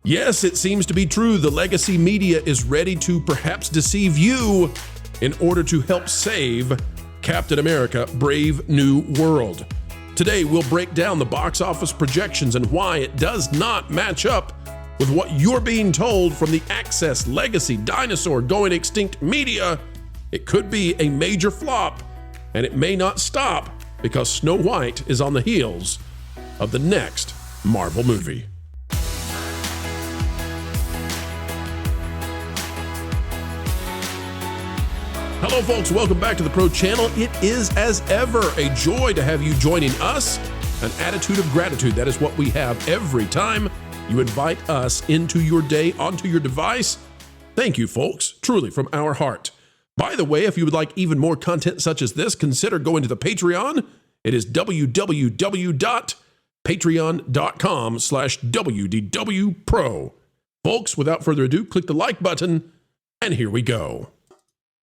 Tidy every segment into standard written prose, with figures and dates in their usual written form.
Yes, it seems to be true. The legacy media is ready to perhaps deceive you in order to help save Captain America: Brave New World. Today, we'll break down the box office projections and why it does not match up with what you're being told from the Access legacy dinosaur going extinct media. It could be a major flop, and it may not stop because Snow White is on the heels of the next Marvel movie. Hello, folks. Welcome back to the Pro Channel. It is, as ever, a joy to have you joining us. An attitude of gratitude. That is what we have every time you invite us into your day, onto your device. Thank you, folks, truly from our heart. By the way, if you would like even more content such as this, consider going to the Patreon. It is www.patreon.com/WDW Pro. Folks, without further ado, click the like button, and here we go.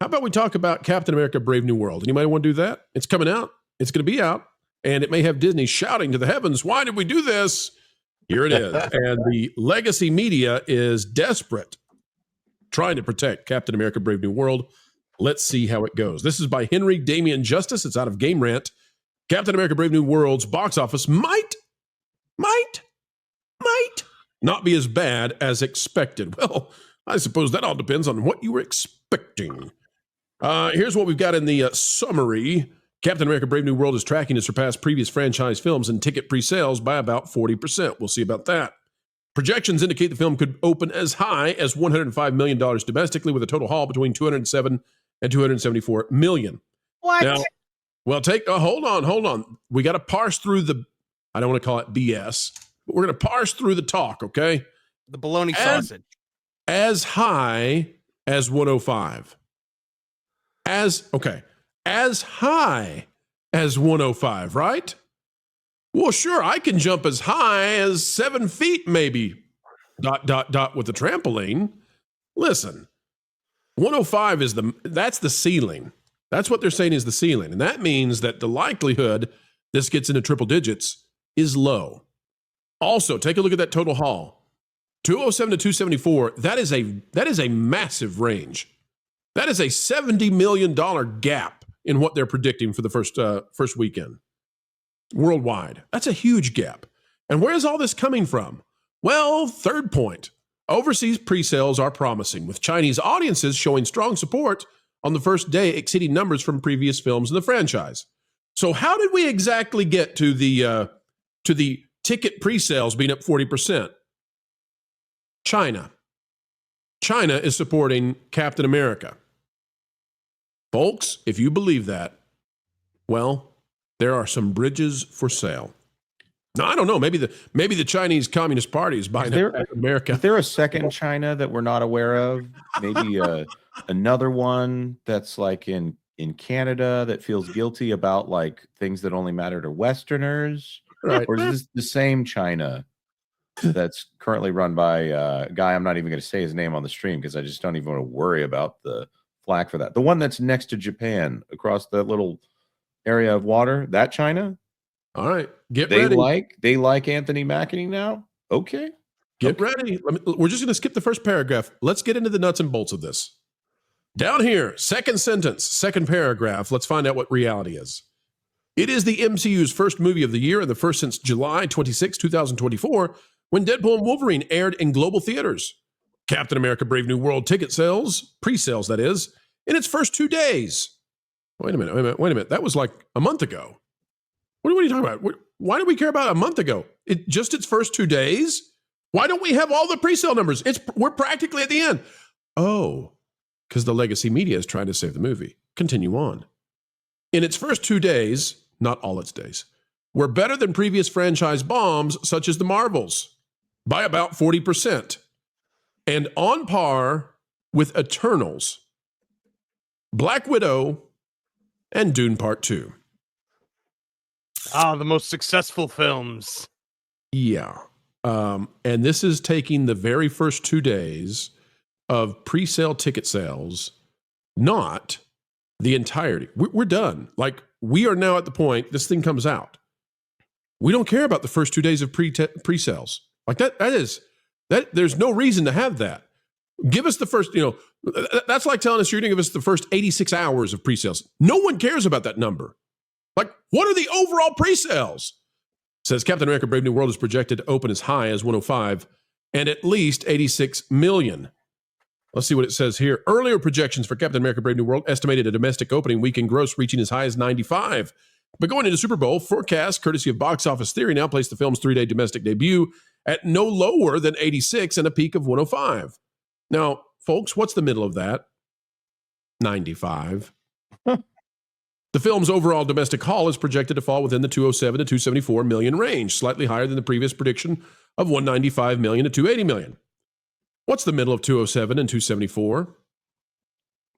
How about we talk about Captain America: Brave New World? Anybody want to do that? It's coming out. It's going to be out. And it may have Disney shouting to the heavens, why did we do this? Here it is. And the legacy media is desperate, trying to protect Captain America: Brave New World. Let's see how it goes. This is by Henry Damian Justice. It's out of Game Rant. Captain America: Brave New World's box office might not be as bad as expected. Well, I suppose that all depends on what you were expecting. Here's what we've got in the summary. Captain America: Brave New World is tracking to surpass previous franchise films in ticket pre-sales by about 40%. We'll see about that. Projections indicate the film could open as high as $105 million domestically, with a total haul between $207 and $274 million. What? Now, well, hold on. We got to parse through the, I don't want to call it BS, but we're going to parse through the talk, okay? The bologna sausage. As high as 105. As high as 105, right? Well, sure, I can jump as high as 7 feet, maybe, ... with a trampoline. Listen, 105 that's the ceiling. That's what they're saying is the ceiling. And that means that the likelihood this gets into triple digits is low. Also, take a look at that total haul. 207 to 274, that is a massive range. That is a $70 million gap in what they're predicting for the first weekend worldwide. That's a huge gap. And where is all this coming from? Well, third point, overseas pre-sales are promising, with Chinese audiences showing strong support on the first day, exceeding numbers from previous films in the franchise. So how did we exactly get to the ticket pre-sales being up 40%? China is supporting Captain America. Folks, if you believe that, well, there are some bridges for sale. Now, I don't know. Maybe the Chinese Communist Party is buying America. Is there a second China that we're not aware of? Maybe another one that's like in Canada that feels guilty about like things that only matter to Westerners? Right. Or is this the same China that's currently run by a guy? I'm not even going to say his name on the stream because I just don't even want to worry about the flack for that. The one that's next to Japan across that little area of water, that China? All right, get ready. They like Anthony Mackie now? Okay. Get ready. We're just going to skip the first paragraph. Let's get into the nuts and bolts of this. Down here, second sentence, second paragraph. Let's find out what reality is. It is the MCU's first movie of the year and the first since July 26, 2024, when Deadpool and Wolverine aired in global theaters. Captain America: Brave New World ticket sales, pre-sales that is, in its first 2 days. Wait a minute. That was like a month ago. What are you talking about? Why do we care about a month ago? Its first 2 days? Why don't we have all the pre-sale numbers? We're practically at the end. Oh, because the legacy media is trying to save the movie. Continue on. In its first 2 days, not all its days, were better than previous franchise bombs such as the Marvels by about 40%. And on par with Eternals, Black Widow, and Dune Part 2. The most successful films. Yeah. And this is taking the very first 2 days of pre-sale ticket sales, not the entirety. We're done. Like, we are now at the point this thing comes out. We don't care about the first 2 days of pre-sales. Like that is There's no reason to have that. Give us the first, that's like telling us you're going to give us the first 86 hours of pre-sales. No one cares about that number. Like, what are the overall pre-sales? Says Captain America Brave New World is projected to open as high as 105 and at least 86 million. Let's see what it says here. Earlier projections for Captain America Brave New World estimated a domestic opening weekend gross reaching as high as 95. But going into Super Bowl, forecasts, courtesy of Box Office Theory, now place the film's 3-day domestic debut at no lower than 86 and a peak of 105. Now, folks, what's the middle of that? 95. The film's overall domestic haul is projected to fall within the 207 to 274 million range, slightly higher than the previous prediction of 195 million to 280 million. What's the middle of 207 and 274?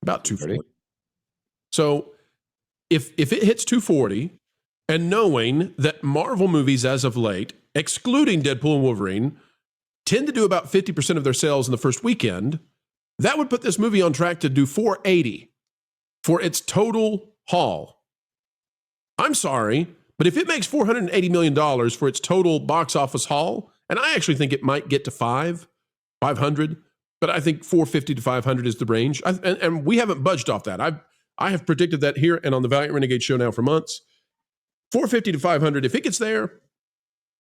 About 240. So if it hits 240, and knowing that Marvel movies as of late, excluding Deadpool and Wolverine, tend to do about 50% of their sales in the first weekend, that would put this movie on track to do 480 for its total haul. I'm sorry, but if it makes $480 million for its total box office haul, and I actually think it might get to 500, but I think 450 to 500 is the range. And we haven't budged off that. I have predicted that here and on the Valiant Renegade show now for months. 450 to 500, if it gets there,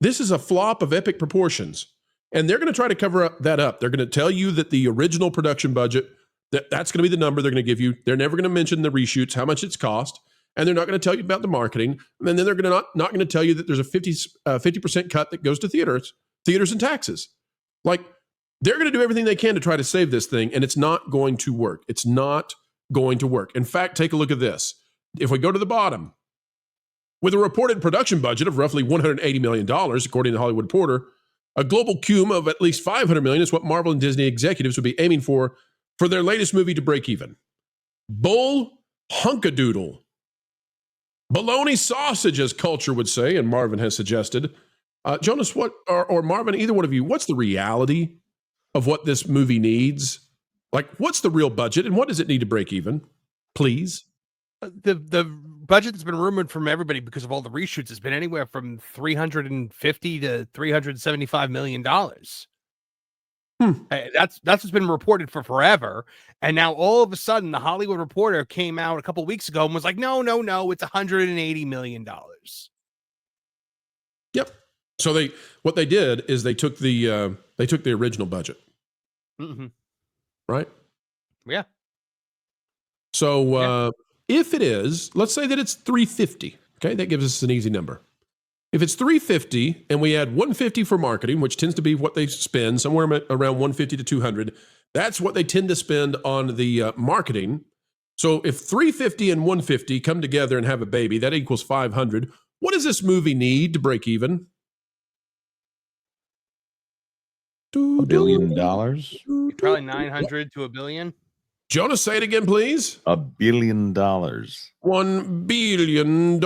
this is a flop of epic proportions. And they're going to try to cover that up. They're going to tell you that the original production budget, that's going to be the number they're going to give you. They're never going to mention the reshoots, how much it's cost, and they're not going to tell you about the marketing. And then they're going to not going to tell you that there's a 50% cut that goes to theaters and taxes. Like, they're going to do everything they can to try to save this thing, and it's not going to work. It's not going to work. In fact, take a look at this. If we go to the bottom, with a reported production budget of roughly $180 million, according to the Hollywood Reporter, a global cum of at least $500 million is what Marvel and Disney executives would be aiming for their latest movie to break even. Bull hunkadoodle. Baloney sausage, as culture would say, and Marvin has suggested. Jonas, or Marvin, either one of you, what's the reality of what this movie needs? Like, what's the real budget and what does it need to break even? Please. The budget that's been rumored from everybody because of all the reshoots has been anywhere from $350 to $375 million. That's what's been reported for forever. And now all of a sudden, the Hollywood Reporter came out a couple of weeks ago and was like, no, it's $180 million. Yep. So what they did is they took the original budget. Mm-hmm. Right? Yeah. So if it is, let's say that it's 350. Okay, that gives us an easy number. If it's 350 and we add 150 for marketing, which tends to be what they spend, somewhere around 150 to 200, that's what they tend to spend on the marketing. So if 350 and 150 come together and have a baby, that equals 500. What does this movie need to break even? $1 billion. Probably 900 to $1 billion. Jonas, say it again, please. $1 billion. $1 billion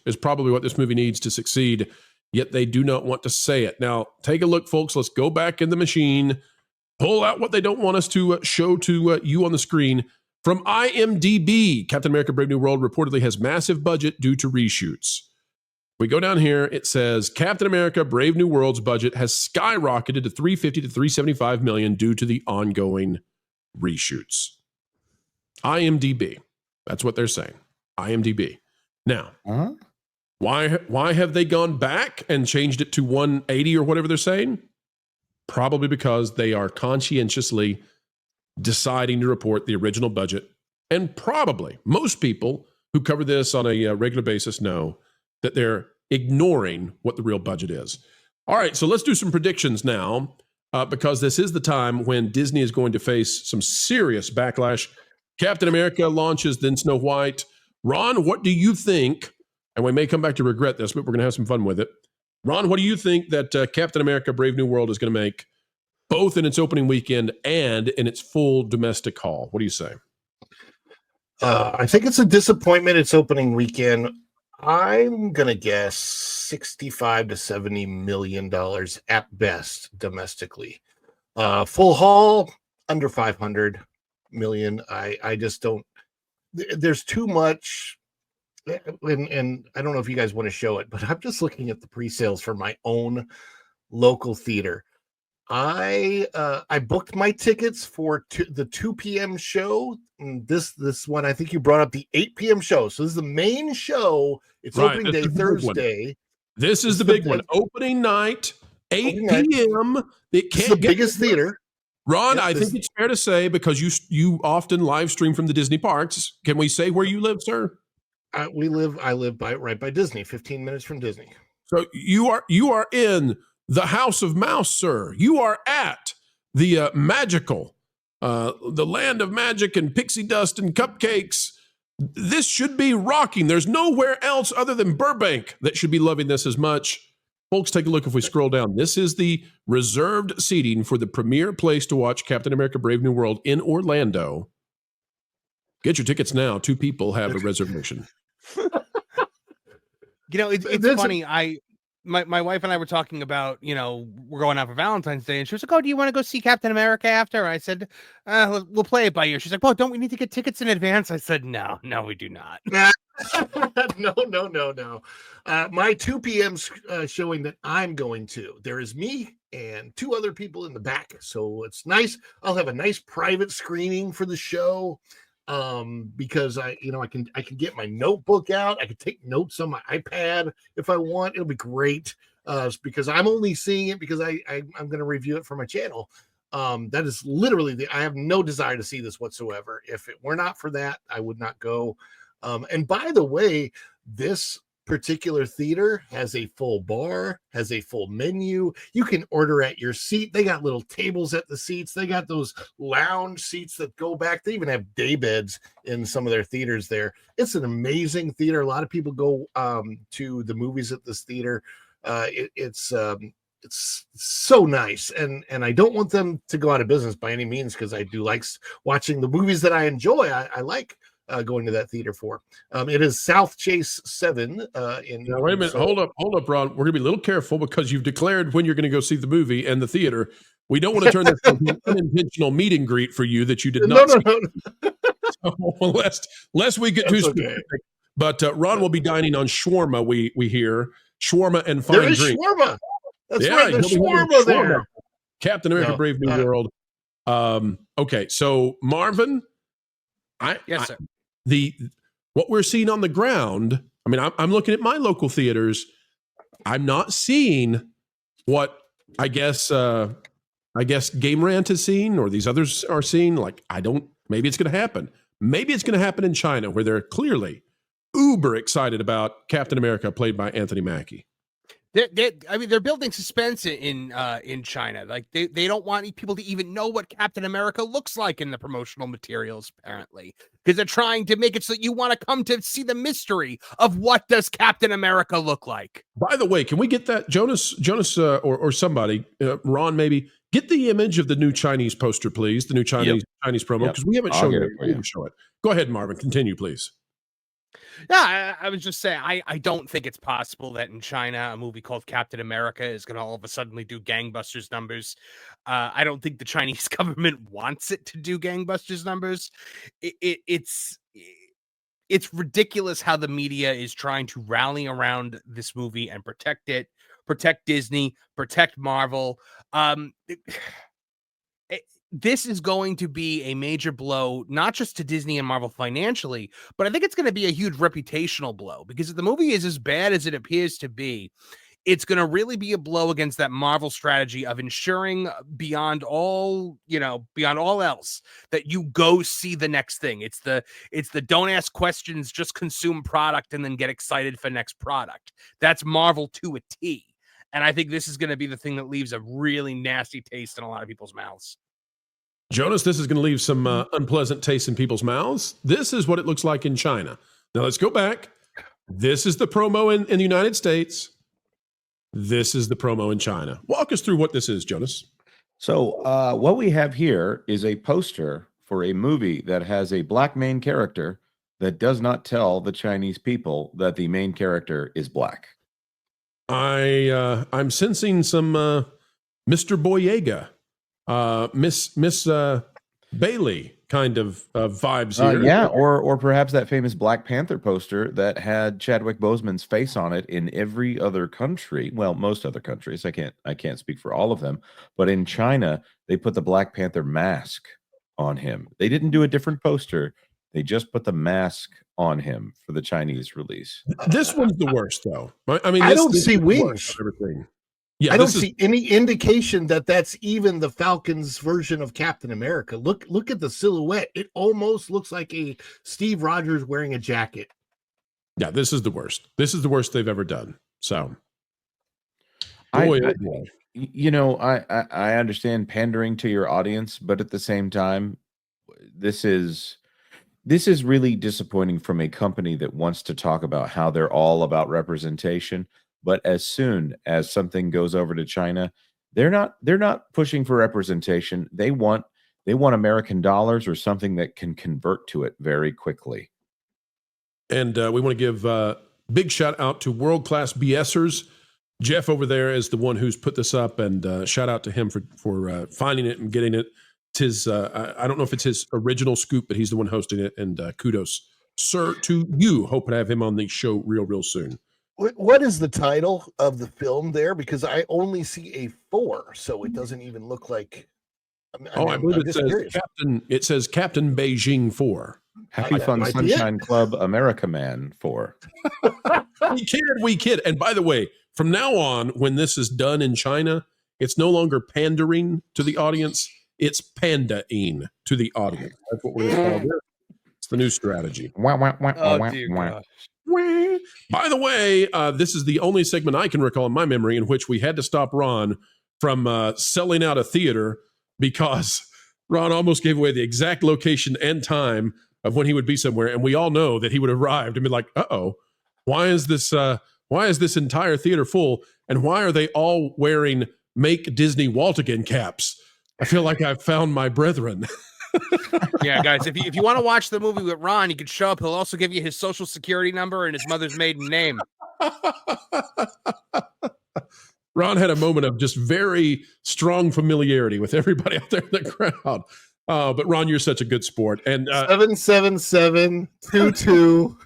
is probably what this movie needs to succeed, yet they do not want to say it. Now, take a look, folks. Let's go back in the machine, pull out what they don't want us to show to you on the screen. From IMDb, Captain America Brave New World reportedly has massive budget due to reshoots. We go down here, it says Captain America Brave New World's budget has skyrocketed to $350 to $375 million due to the ongoing reshoots. IMDb. That's what they're saying. IMDb. Now, why have they gone back and changed it to 180 or whatever they're saying? Probably because they are conscientiously deciding to report the original budget. And probably most people who cover this on a regular basis know that they're ignoring what the real budget is. All right, so let's do some predictions now, because this is the time when Disney is going to face some serious backlash. Captain America launches, then Snow White. Ron, what do you think? And we may come back to regret this, but we're going to have some fun with it. Ron, what do you think that Captain America Brave New World is going to make, both in its opening weekend and in its full domestic haul? What do you say? I think it's a disappointment its opening weekend. I'm going to guess $65 to $70 million at best domestically. Full haul, under 500 million. I just don't, there's too much. And I don't know if you guys want to show it, but I'm just looking at the pre-sales for my own local theater. I booked my tickets for the 2 p.m. show. This one, I think you brought up the 8 p.m. show. So this is the main show. It's Right, opening this day is the big one. Thursday. This is the big one. Opening night, 8 Opening night. p.m. It This is can't the biggest theater. Ron, Yep, I think it's fair to say, because you often live stream from the Disney parks. Can we say where you live, sir? I live right by Disney, 15 minutes from Disney. So you are in the House of Mouse, sir. You are at the magical, the land of magic and pixie dust and cupcakes. This should be rocking. There's nowhere else other than Burbank that should be loving this as much. Folks, take a look if we scroll down. This is the reserved seating for the premier place to watch Captain America Brave New World in Orlando. Get your tickets now. 2 people have a reservation. It's funny. My wife and I were talking about, we're going out for Valentine's Day, and she was like, "Oh, do you want to go see Captain America after?" I said, "We'll play it by ear." She's like, "Well, don't we need to get tickets in advance?" I said, "No, we do not." No. My 2 p.m. Showing that I'm going to, there is me and 2 other people in the back. So it's nice. I'll have a nice private screening for the show. Because I can get my notebook out. I can take notes on my iPad if I want. It'll be great. Because I'm only seeing it because I'm going to review it for my channel. That is literally I have no desire to see this whatsoever. If it were not for that, I would not go. And by the way, this particular theater has a full bar, has a full menu. You can order at your seat. They got little tables at the seats. They got those lounge seats that go back. They even have day beds in some of their theaters there. It's an amazing theater. A lot of people go to the movies at this theater. It's so nice, and I don't want them to go out of business by any means, because I do like watching the movies that I enjoy. I like going to that theater for. It is South Chase 7 in. Now, wait a minute. Hold up, Ron. We're going to be a little careful, because you've declared when you're going to go see the movie and the theater. We don't want to turn this into an unintentional meet and greet for you that you did not. No. So, lest we get too specific. Okay. But Ron will be dining on shawarma. We hear shawarma and fine drink. Shawarma. That's right. There's shawarma there. Captain America: Brave New World. Okay, so Marvin, Yes, sir. What we're seeing on the ground. I mean, I'm looking at my local theaters. I'm not seeing what I guess Game Rant is seeing, or these others are seeing. Like, maybe it's going to happen. Maybe it's going to happen in China, where they're clearly uber excited about Captain America, played by Anthony Mackie. They're building suspense in China. Like, they don't want people to even know what Captain America looks like in the promotional materials, apparently, because they're trying to make it so that you want to come to see the mystery of what does Captain America look like. By the way, can we get that, Jonas, or somebody, Ron, maybe get the image of the new Chinese poster, please, the new Chinese promo, because we haven't shown it. We can show it. Go ahead, Marvin. Continue, please. Yeah, I was just saying, I don't think it's possible that in China, a movie called Captain America is going to all of a sudden do gangbusters numbers. I don't think the Chinese government wants it to do gangbusters numbers. It's ridiculous how the media is trying to rally around this movie and protect it, protect Disney, protect Marvel. This is going to be a major blow, not just to Disney and Marvel financially, but I think it's going to be a huge reputational blow, because if the movie is as bad as it appears to be, it's going to really be a blow against that Marvel strategy of ensuring beyond all else that you go see the next thing. It's the don't ask questions, just consume product and then get excited for next product. That's Marvel to a T. And I think this is going to be the thing that leaves a really nasty taste in a lot of people's mouths. Jonas, this is going to leave some unpleasant taste in people's mouths. This is what it looks like in China. Now let's go back. This is the promo in the United States. This is the promo in China. Walk us through what this is, Jonas. So what we have here is a poster for a movie that has a black main character that does not tell the Chinese people that the main character is black. I'm sensing some Mr. Boyega. Miss Bailey kind of vibes here. Yeah, or perhaps that famous Black Panther poster that had Chadwick Boseman's face on it in every other country. Well, most other countries. I can't speak for all of them, but in China, they put the Black Panther mask on him. They didn't do a different poster. They just put the mask on him for the Chinese release. This one's the worst, though. I mean, I don't this see is the wings. worst of everything. Yeah, I don't see any indication that that's even the Falcon's version of Captain America. Look at the silhouette. It almost looks like a Steve Rogers wearing a jacket. Yeah, this is the worst. This is the worst they've ever done. So, I understand pandering to your audience, but at the same time, this is really disappointing from a company that wants to talk about how they're all about representation. But as soon as something goes over to China, they're not pushing for representation. They want American dollars or something that can convert to it very quickly. And we want to give a big shout out to world-class BSers. Jeff over there is the one who's put this up, and shout out to him for finding it and getting it. It's his, I don't know if it's his original scoop, but he's the one hosting it. And kudos, sir, to you. Hope to have him on the show real soon. What is the title of the film there? Because I only see a 4, so it doesn't even look like. I believe it says Captain. It says Captain Beijing 4. Happy Fun Sunshine Club America Man 4. We kid. And by the way, from now on, when this is done in China, it's no longer pandering to the audience. It's pandaing to the audience. That's what we're going to call this. It's the new strategy. Oh, dear gosh. By the way, this is the only segment I can recall in my memory in which we had to stop Ron from selling out a theater because Ron almost gave away the exact location and time of when he would be somewhere, and we all know that he would have arrived and be like, "Uh-oh, why is this entire theater full, and why are they all wearing Make Disney Walt Again caps? I feel like I've found my brethren." Yeah, guys, if you want to watch the movie with Ron, you can show up. He'll also give you his social security number and his mother's maiden name. Ron had a moment of just very strong familiarity with everybody out there in the crowd. But Ron, you're such a good sport. And 77722.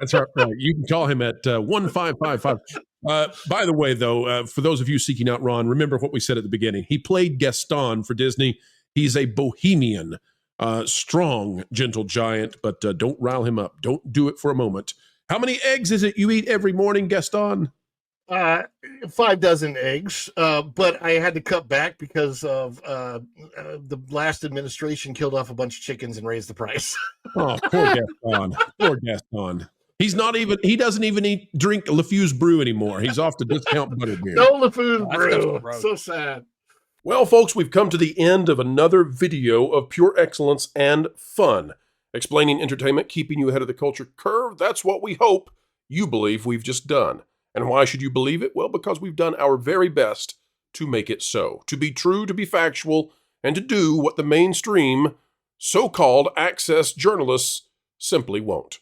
That's right. You can call him at 1555. By the way, though, for those of you seeking out Ron, remember what we said at the beginning. He played Gaston for Disney. He's a bohemian, strong, gentle giant, but don't rile him up. Don't do it for a moment. How many eggs is it you eat every morning, Gaston? 5 dozen eggs, but I had to cut back because of the last administration killed off a bunch of chickens and raised the price. Oh, poor Gaston. Poor Gaston. He doesn't even drink LeFou's brew anymore. He's off to discount butterbeer. No LeFou's brew. So sad. Well, folks, we've come to the end of another video of pure excellence and fun. Explaining entertainment, keeping you ahead of the culture curve. That's what we hope you believe we've just done. And why should you believe it? Well, because we've done our very best to make it so. To be true, to be factual, and to do what the mainstream, so-called access journalists simply won't.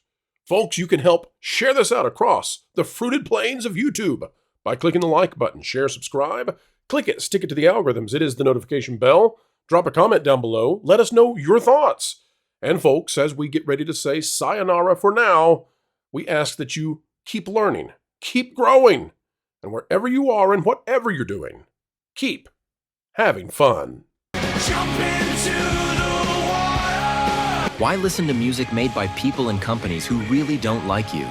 Folks, you can help share this out across the fruited plains of YouTube by clicking the like button, share, subscribe, click it, stick it to the algorithms. It is the notification bell. Drop a comment down below. Let us know your thoughts. And folks, as we get ready to say sayonara for now, we ask that you keep learning, keep growing, and wherever you are and whatever you're doing, keep having fun. Why listen to music made by people and companies who really don't like you?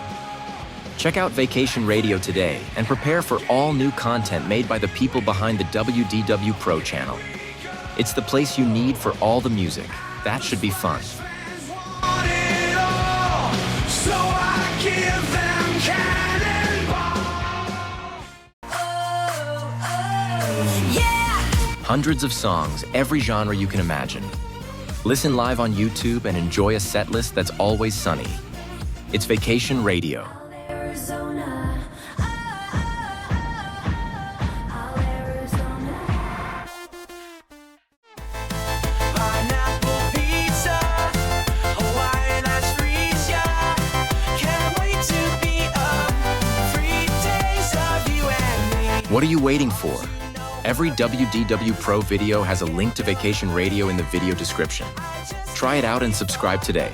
Check out Vacation Radio today and prepare for all new content made by the people behind the WDW Pro Channel. It's the place you need for all the music. That should be fun. Hundreds of songs, every genre you can imagine. Listen live on YouTube and enjoy a set list that's always sunny. It's Vacation Radio. What are you waiting for? Every WDW Pro video has a link to Vacation Radio in the video description. Try it out and subscribe today.